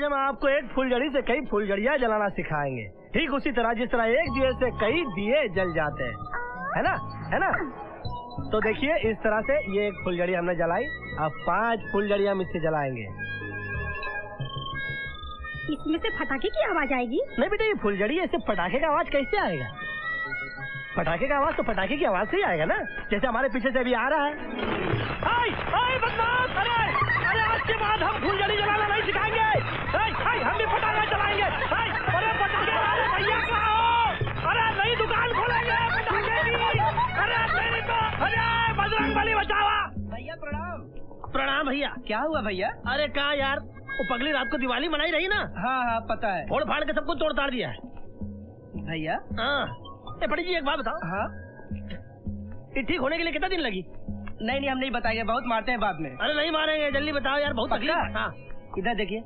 हम आपको एक फुलझड़ी से कई फुलझड़ियाँ जलाना सिखाएंगे। ठीक उसी तरह जिस तरह एक दिए से कई दिए जल जाते हैं, है ना, है ना। तो देखिए इस तरह से ये एक फुलझड़ी हमने जलाई, अब 5 फुलझड़ियाँ हम इससे जलाएंगे। इसमें से पटाखे की आवाज आएगी? नहीं बेटा, ये फुलझड़ी है, इससे पटाखे का आवाज कैसे आएगा? पटाखे का आवाज तो पटाखे की आवाज से ही आएगा ना, जैसे हमारे पीछे से अभी आ रहा है। बदमाश! अरे आज के बाद हम फुलझड़ी जलाना नहीं सिखाएंगे। हम भी पटाखा चलाएंगे। अरे पटाखे वाले भैया कहाँ हो? अरे नई दुकान खोलेंगे पटाखे की। अरे बजरंगबली बचावा। भैया प्रणाम। प्रणाम भैया। क्या हुआ भैया? अरे कहा यार, वो पगली रात को दिवाली मनाई रही ना। हाँ पता है। फोड़ फाड़ के सबको तोड़ ताड़ दिया है भैया। हाँ पड़ी जी, एक बात बताओ। हाँ ये ठीक होने के लिए कितना दिन लगी? नहीं हम नहीं बताएंगे, बहुत मारते हैं बाद में। अरे नहीं मारेंगे, जल्दी बताओ यार, बहुत तकलीफ। हाँ इधर देखिए,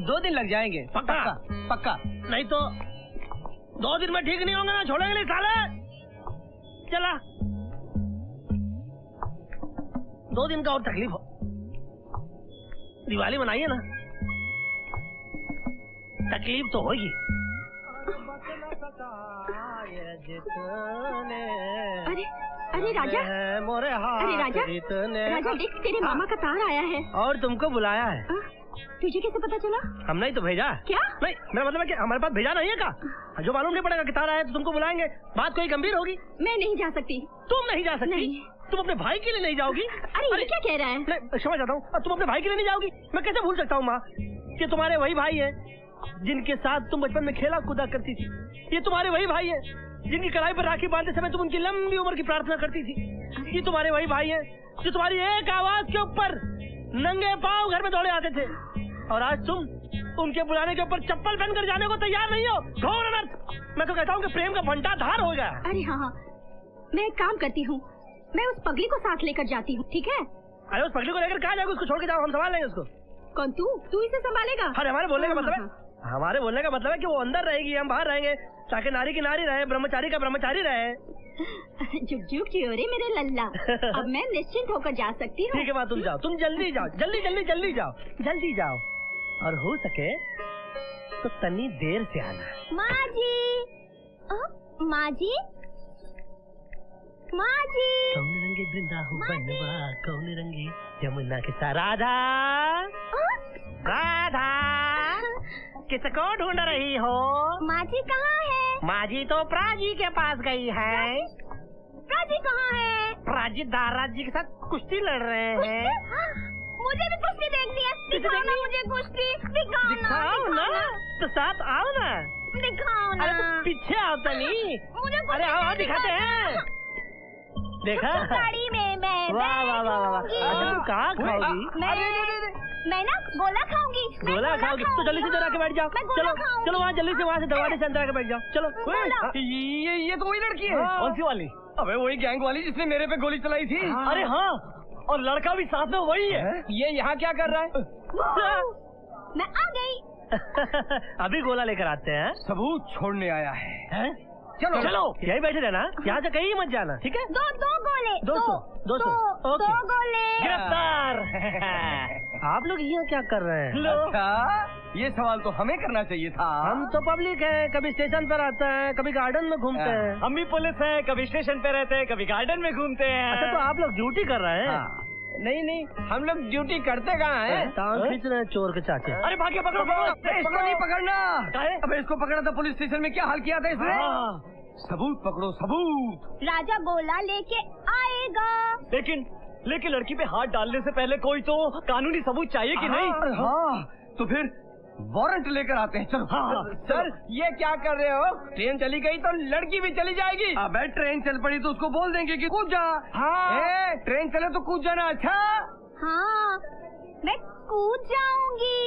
2 दिन लग जाएंगे। पक्का? पक्का। नहीं तो 2 दिन में ठीक नहीं होंगे ना, छोड़ेंगे नहीं साले। चला 2 दिन का और तकलीफ हो, दिवाली मनाइए ना, तकलीफ तो होगी। अरे राजा, अरे राजा, राजा देख, तेरे मामा का तार आया है और तुमको बुलाया है। तुझे कैसे पता चला? हमने ही तो भेजा। क्या? नहीं, मेरा मतलब है कि हमारे पास भेजा नहीं है का, जो मालूम नहीं पड़ेगा कि तार आया तो तुमको बुलाएंगे, बात कोई गंभीर होगी। मैं नहीं जा सकती। तुम नहीं जा सकती? नहीं। तुम अपने भाई के लिए नहीं जाओगी? अरे ये क्या कह रहा है? मैं समझ जाता हूँ, तुम अपने भाई के लिए नहीं जाओगी? मैं कैसे भूल सकता हूँ माँ कि तुम्हारे वही भाई है जिनके साथ तुम बचपन में खेला कूदा करती थी। ये तुम्हारे वही भाई है जिनकी कलाई पर राखी बांधते समय तुम उनकी लंबी उम्र की प्रार्थना करती थी। ये तुम्हारे वही भाई है जो तुम्हारी एक आवाज के ऊपर नंगे पांव घर में दौड़े आते थे, और आज तुम उनके बुलाने के ऊपर चप्पल पहनकर जाने को तैयार नहीं हो। घोर अनर्थ। मैं तो कहता हूँ कि प्रेम का भंटा धार हो गया। अरे हाँ, मैं एक काम करती हूँ, मैं उस पगली को साथ लेकर जाती हूँ, ठीक है? अरे उस पगली को लेकर कहाँ जाओगे? उसको छोड़ के जाओ, हम संभाल लेंगे उसको। कौन? तू इसे संभालेगा? अरे हमारे बोलने का मतलब है, हमारे बोलने का मतलब है कि वो अंदर रहेगी, हम बाहर रहेंगे, ताकि नारी की नारी रहे, ब्रह्मचारी का ब्रह्मचारी रहे। झुक झुक चियोरे मेरे लल्ला। अब मैं निश्चिंत होकर जा सकती हूँ। ठीक है माँ, तुम जाओ, तुम जल्दी जाओ, जल्दी जल्दी जल्दी जाओ, जल्दी जाओ, और हो सके तो तनी देर से आना। माँ जी, माँ जी, माँ जी। कौन रंगे वृंदावन, कौन रंगे यमुना के साथ। राधा, राधा, किसको ढूंढ रही हो? माँ जी कहाँ है? माँ जी तो प्राजी के पास गई है। प्राजी कहाँ है? प्राजी दाराज जी के साथ कुश्ती लड़ रहे हैं। मुझे भी कुश्ती देखनी है। दिखाओ ना मुझे कुश्ती, दिखाओ ना। तो साथ आओ ना। दिखाओ ना। अरे तो पीछे आओ तनी। अरे आओ दिखाते हैं। देखा? गाड़ी में मैं वाह वाह वाह वाह। अच्छा तुम कहाँ खाओगी? मैं ना गोला खाऊंगी। गोला खाओगी तो जल्दी से जरा के बैठ जाओ। चलो चलो वहाँ जल्दी से, वहाँ से दरवाजे से अंदर आके बैठ जाओ। चलो। ये तो वही लड़की है। कौन सी वाली? अबे वही गैंग वाली जिसने मेरे पे गोली चलाई थी। अरे हाँ, और लड़का भी साथ में वही है। ये यहाँ क्या कर रहा है? मैं आ गई। अभी गोला लेकर आते हैं। सबूत छोड़ने आया है। चलो चलो, यही बैठे रहना, यहाँ से कहीं मत जाना, ठीक है? दो गोले। 200 दो गोले। गिरफ्तार। आप लोग यहाँ क्या कर रहे हैं? अच्छा, ये सवाल तो हमें करना चाहिए था। हम तो पब्लिक है, कभी स्टेशन पर आते हैं, कभी गार्डन में घूमते हैं। हम भी पुलिस है, कभी स्टेशन पे रहते हैं, कभी गार्डन में घूमते हैं। अच्छा तो आप लोग ड्यूटी कर रहे हैं? नहीं, हम लोग ड्यूटी करते कहाँ हैं? टांग खींच रहे हैं चोर के चाचे। अरे भाग्य पकड़ो, इसको नहीं पकड़ना। अबे इसको पकड़ा था पुलिस स्टेशन में, क्या हाल किया था इसने? सबूत पकड़ो, सबूत। राजा गोला लेके आएगा। लेकिन लड़की पे हाथ डालने से पहले कोई तो कानूनी सबूत चाहिए कि नहीं? हाँ, तो फिर वारंट लेकर आते हैं। चलो। हाँ, सर ये क्या कर रहे हो? ट्रेन चली गई तो लड़की भी चली जाएगी। अबे ट्रेन चल पड़ी तो उसको बोल देंगे कि कूद जा। हाँ, ट्रेन चले तो कूद जाना। अच्छा हाँ, मैं कूद जाऊंगी।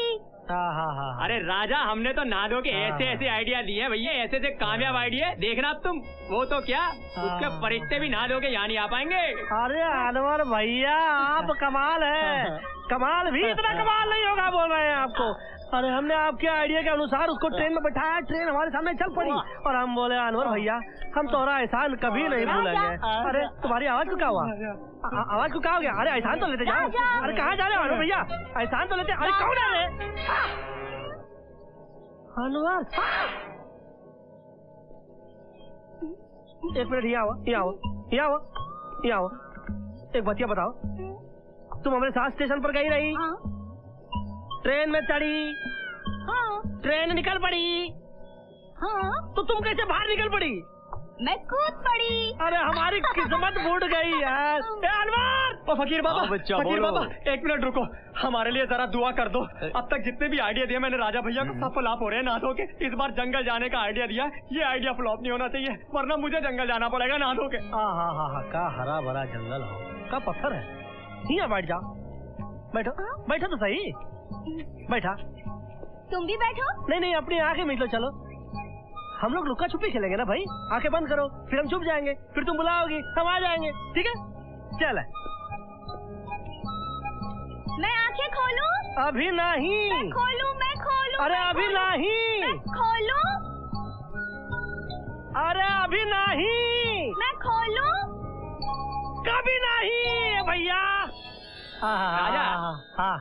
हाँ। अरे राजा, हमने तो नादों के ऐसे आइडिया दिए भैया, ऐसे कामयाब आइडिया। देखना अब तुम, वो तो क्या, उसके फरिश्ते भी नादों के यहाँ नहीं आ पाएंगे। अरे अनवर भैया, आप कमाल है। कमाल भी इतना कमाल नहीं होगा बोल रहे हैं आपको। अरे हमने आपके आइडिया के अनुसार उसको ट्रेन में बैठाया, ट्रेन हमारे सामने चल पड़ी और हम बोले अनवर भैया हम तोरा एहसान कभी नहीं भूलेंगे। अरे तुम्हारी आवाज को क्या हुआ? आवाज को क्या हो गया? अरे एहसान तो लेते जाओ। अरे कहाँ जा रहे हो अनवर भैया? एहसान तो लेते। अरे कौन है अनवर? एक मिनट, यहाँ आओ, यहाँ आओ, यहाँ आओ, यहाँ आओ। एक बतिया बताओ, तुम हमारे साथ स्टेशन पर गई रही, ट्रेन में चढ़ी, ट्रेन निकल पड़ी, तो तुम कैसे बाहर निकल पड़ी? मैं कूद पड़ी। अरे हमारी किस्मत फूट गई यार। अनवर! ओ फकीर बाबा, बच्चा फकीर बोलो। बाबा एक मिनट रुको, हमारे लिए जरा दुआ कर दो। अब तक जितने भी आइडिया दिए मैंने राजा भैया को सब फ्लॉप हो रहे हैं ना धो के। इस बार जंगल जाने का आइडिया दिया, ये आइडिया फ्लॉप नहीं होना चाहिए, वरना मुझे जंगल जाना पड़ेगा ना धो के। हाँ, का हरा भरा जंगल हो, का पत्थर है। यहाँ बैठ जाओ, बैठो, बैठो तो सही, बैठा। तुम भी बैठो। नहीं, अपनी आंखें मीच लो। चलो हम लोग लुका छुपी खेलेंगे ना भाई। आंखें बंद करो, फिर हम छुप जाएंगे, फिर तुम बुलाओगी, हम आ जाएंगे, ठीक है? चल। मैं आंखें खोलूं? अभी नहीं। मैं खोलूं? अरे अभी नहीं। मैं खोलूं? अरे अभी नहीं। मैं खोलूं? कभी नहीं भैया। राजा। हाँ,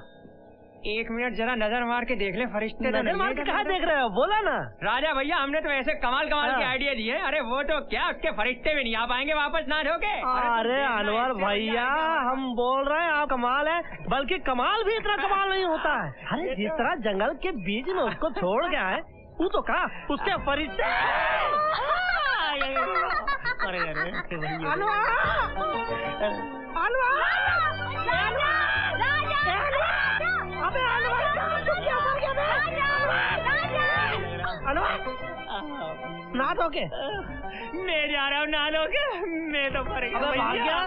1 मिनट जरा नजर मार के देख ले, फरिश्ते तो नजर नहीं मार है के क्या? कहाँ देख रहे हो? बोला ना। राजा भैया हमने तो ऐसे कमाल के हाँ। आइडिया दिए। अरे वो तो क्या, उसके फरिश्ते भी नहीं आ पाएंगे वापस ना ढोके। अरे अनवर भैया हम बोल रहे हैं आप कमाल है, बल्कि कमाल भी इतना कमाल नहीं होता है। अरे जिस तरह जंगल के बीच में उसको छोड़ गया है, वो तो कहा उसके फरिश्ते। अरे ना तो के मैं जा रहा हूँ ना लोगे, मैं तो फरेगा भैया।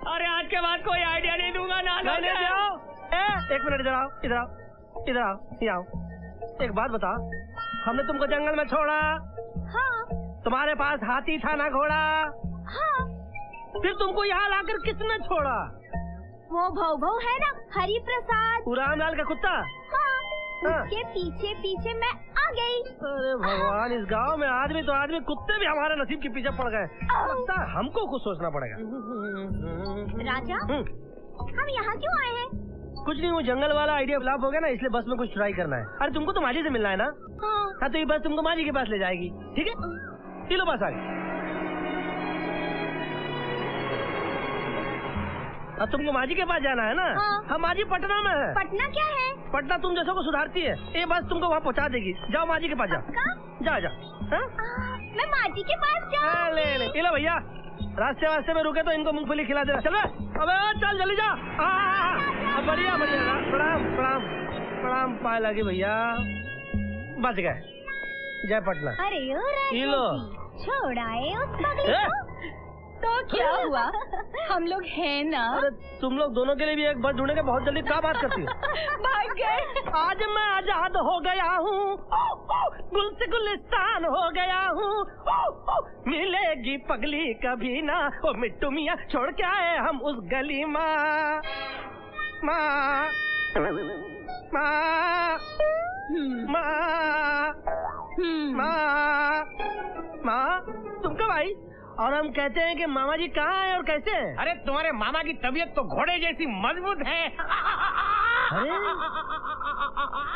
अरे आज के बाद कोई आइडिया नहीं दूंगा ना लोगे। एक मिनट, इधर आओ, इधर आओ, इधर आओ, यहाँ आओ। एक बात बताओ, हमने तुमको जंगल में छोड़ा, तुम्हारे पास हाथी था ना घोड़ा, फिर तुमको यहाँ लाकर किसने छोड़ा? वो भव है ना, हरि प्रसाद, रामलाल का कुत्ता। उसके पीछे पीछे मैं आ गई। अरे भगवान, इस गांव में आदमी तो आदमी, कुत्ते भी हमारे नसीब के पीछे पड़ गए। लगता है हमको कुछ सोचना पड़ेगा। राजा, हम यहाँ क्यों आए हैं? कुछ नहीं, वो जंगल वाला आइडिया फ्लॉप हो गया ना, इसलिए बस में कुछ ट्राई करना है। अरे तुमको तो माजी से मिलना है ना? हाँ, तो ये बस तुमको माजी के पास ले जाएगी, ठीक है? चलो बस आ गई। अब तुमको माजी के पास जाना है ना? हम माजी पटना में है। पटना क्या है? पटना तुम जैसों को सुधारती है, ये बस तुमको वहाँ पहुँचा देगी। जाओ माजी के पास जाओ, जा। मैं माजी के पास जाऊँ? ले लो भैया, रास्ते वास्ते में रुके तो इनको मूंगफली खिला देना। चलो अबे चल जल्दी जा। बढ़िया, प्रणाम पाए लगी भैया, बच गए। जय पटना। अरे लो छोड़ाए उस पगली को। तो क्या हुआ, हम लोग हैं ना? अरे तुम लोग दोनों के लिए भी एक बस ढूंढेंगे, बहुत जल्दी क्या बात करती हो? भाग गए। आज मैं आजाद हो गया हूँ, गुल से गुलिस्तान हो गया हूँ, मिलेगी पगली कभी ना, ओ मिट्टू मियाँ छोड़ के आए हम उस गली माँ। माँ माँ माँ माँ माँ, तुम कब आई? और हम कहते हैं कि मामा जी कहाँ हैं और कैसे हैं? अरे तुम्हारे मामा की तबीयत तो घोड़े जैसी मजबूत है।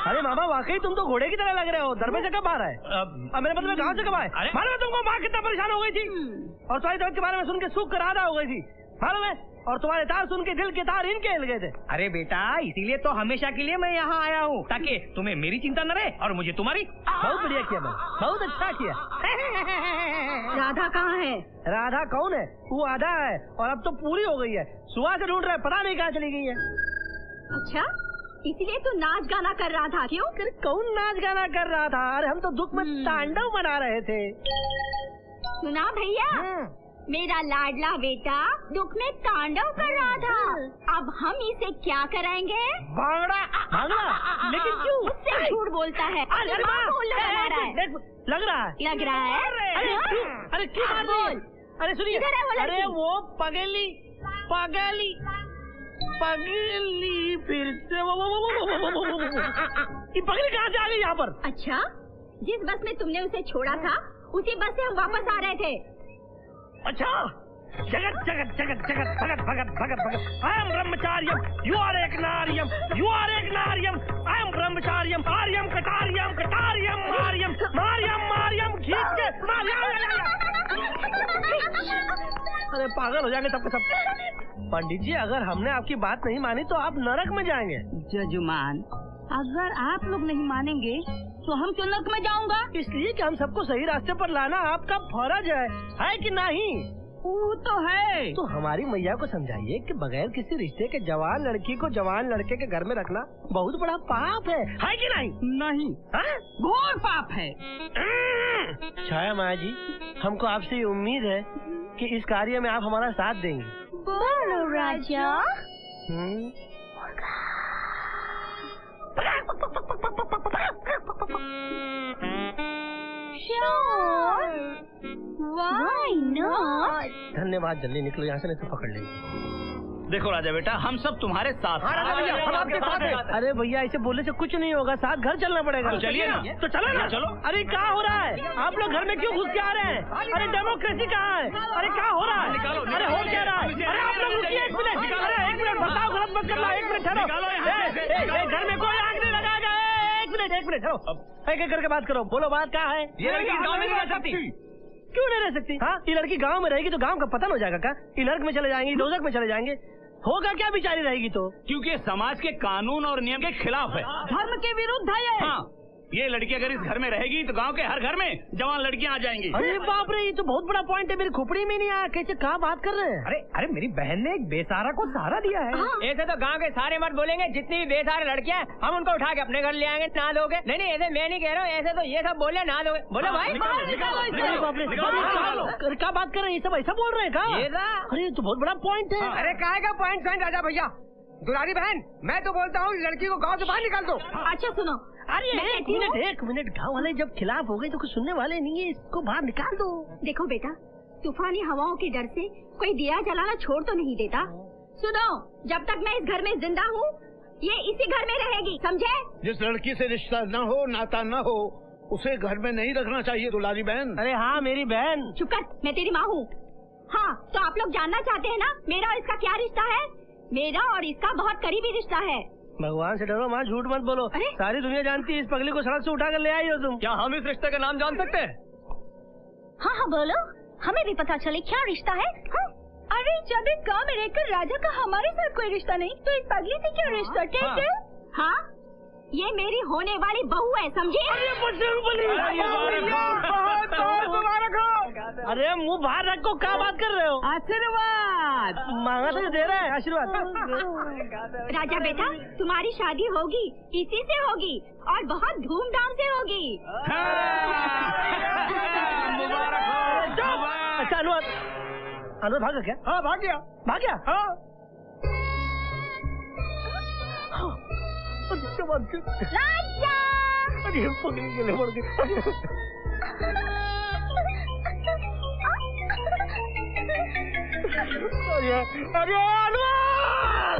अरे मामा वाकई तुम तो घोड़े की तरह लग रहे हो। दरबे से कब आ रहा है? अब मेरे मतलब गाँव से कब आए? मालूम है तुमको माँ कितना परेशान हो गई थी और तुम्हारी तबीयत के बारे में सुन के सूख कर आधा हो गई थी, मालूम है? और तुम्हारे तार सुन के दिल के तार इनके हिल गए थे। अरे बेटा, इसीलिए तो हमेशा के लिए मैं यहाँ आया हूँ, ताकि तुम्हें मेरी चिंता न रहे और मुझे तुम्हारी। बहुत बढ़िया किया मैंने, बहुत अच्छा किया। राधा कहाँ है? राधा कौन है? वो आधा है और अब तो पूरी हो गई है। सुबह से ढूंढ रहे, पता नहीं कहाँ चली गई है। अच्छा, इसीलिए तू नाच गाना कर रहा था? क्यों? कौन नाच गाना कर रहा था? अरे हम तो दुख में तांडव मना रहे थे। सुना भैया, मेरा लाडला बेटा दुख में तांडव कर रहा था। अब हम इसे क्या कराएंगे? भांगड़ा। भांगड़ा? लेकिन क्यों? मुझसे झूठ बोलता है। अरे लग रहा है। लग रहा है। लग रहा है। अरे क्यों मार रही है? अरे सुनिए, इधर है वो लड़की। अरे वो पगली पगली फिर से ये पगली कहाँ से आ गई यहाँ पर? अच्छा, जिस बस में तुमने उसे छोड़ा था उसी बस से हम वापस आ रहे थे। अच्छा, जगत जगत जगत जगत भगत भगत भगत भगत आई एम ब्रह्मचार्यम, यू आर एक नारियम, यू आर एक नारियम, आई एम ब्रह्मचार्यम, आर्यम कटारियम कटारियम मारियम मारियम मारियम खींच के अरे पागल हो जाएंगे सबके सब। पंडित जी, अगर हमने आपकी बात नहीं मानी तो आप नरक में जाएंगे। जजमान, अगर आप लोग नहीं मानेंगे तो हम क्यों नरक में जाऊंगा? इसलिए कि हम सबको सही रास्ते पर लाना आपका फर्ज है कि नहीं? वो तो है। तो हमारी मैया को समझाइए कि बगैर किसी रिश्ते के जवान लड़की को जवान लड़के के घर में रखना बहुत बड़ा पाप है कि नहीं? नहीं, घोर पाप है। छाया माया जी, हमको आपसे ये उम्मीद है कि इस कार्य में आप हमारा साथ देंगे। बोलो राजा। Why not? धन्यवाद, जल्दी निकलो यहाँ से नहीं तो पकड़ लेंगे। देखो राजा बेटा, हम सब तुम्हारे साथ हैं। हम आपके साथ हैं। अरे भैया, ऐसे बोलने से कुछ नहीं होगा, साथ घर चलना पड़ेगा। तो चलिए ना। तो चलो ना। चलो। अरे क्या हो रहा है? आप लोग घर में क्यों घुस के आ रहे हैं? अरे डेमोक्रेसी कहाँ है? अरे क्या हो रहा है? निकालो, अरे हो क्या रहा है? अरे आप लोग रुकिए एक मिनट। अरे एक मिनट, बताओ, गलत मत करना। एक मिनट ठहरो। घर में कोई आग नहीं लगाएगा। एक मिनट ठहरो। एक करके बात करो। बोलो, बात क्या है? ये लड़की गाँव में नहीं रह सकती। क्यों नहीं रह सकती? हाँ, ये लड़की गांव में रहेगी तो गांव का पतन हो जाएगा क्या? ये नरक में चले जाएंगी, दोजख में चले जाएंगे, होगा क्या बेचारी रहेगी तो? क्योंकि समाज के कानून और नियम के खिलाफ है, धर्म के विरुद्ध है ये। हाँ, ये लड़की अगर इस घर में रहेगी तो गांव के हर घर में जवान लड़कियां आ जाएंगी। अरे बाप रे, ये तो बहुत बड़ा पॉइंट है, मेरी खोपड़ी में नहीं आया। कैसे कहाँ बात कर रहे हैं? अरे मेरी बहन ने एक बेसहारा को सहारा दिया है। ऐसे तो गांव के सारे मर्द बोलेंगे, जितनी भी बेसहारे लड़कियां हैं हम उनको उठा के अपने घर ले आएंगे, नहा दोगे। नहीं, ऐसे मैं नहीं कह रहा हूँ, ऐसे तो ये सब बोले नहा दोगे। बोलो भाई, अरे बाप रे, क्या बात कर रहे हैं? ये सब ऐसा बोल रहे हैं क्या? अरे ये तो बहुत बड़ा पॉइंट है। अरे काहे का पॉइंट राजा भैया? दुलारी बहन, मैं तो बोलता हूँ लड़की को गांव से बाहर निकाल दो। अच्छा सुनो, अरे एक मिनट, गाँव वाले जब खिलाफ हो गए तो कुछ सुनने वाले नहीं है, इसको बाहर निकाल दो। देखो बेटा, तूफानी हवाओं के डर से कोई दिया जलाना छोड़ तो नहीं देता। सुनो, जब तक मैं इस घर में जिंदा हूँ, ये इसी घर में रहेगी, समझे? जिस लड़की से रिश्ता न हो, नाता न हो, उसे घर में नहीं रखना चाहिए दुलारी बहन। अरे हाँ, मेरी बहन। चुप कर, मैं तेरी माँ हूँ। हाँ, तो आप लोग जानना चाहते हैं ना मेरा और इसका क्या रिश्ता है? मेरा और इसका बहुत करीबी रिश्ता है। भगवान से डरो माँ, झूठ मत बोलो। अरे? सारी दुनिया जानती है इस पगली को सड़क से उठा कर ले आई हो तुम। क्या हम इस रिश्ते का नाम जान सकते हैं? हाँ बोलो, हमें भी पता चले क्या रिश्ता है। हाँ? अरे जब इस गाँव में रहकर राजा का हमारे साथ कोई रिश्ता नहीं, तो इस पगली से क्या रिश्ता? ठीक है? हाँ, ये मेरी होने वाली बहू है, समझे? अरे मुंह बाहर रखो, क्या बात कर रहे हो? आशीर्वाद मांगा तो दे रहे हैं आशीर्वाद। राजा बेटा, तुम्हारी शादी होगी, इसी से होगी और बहुत धूमधाम से होगी। अच्छा अनुवाद भागा क्या? हाँ भाग गया। भाग गया? हाँ राजा! अरे पगली के लिए पड़ गई। अरे अनुवाद!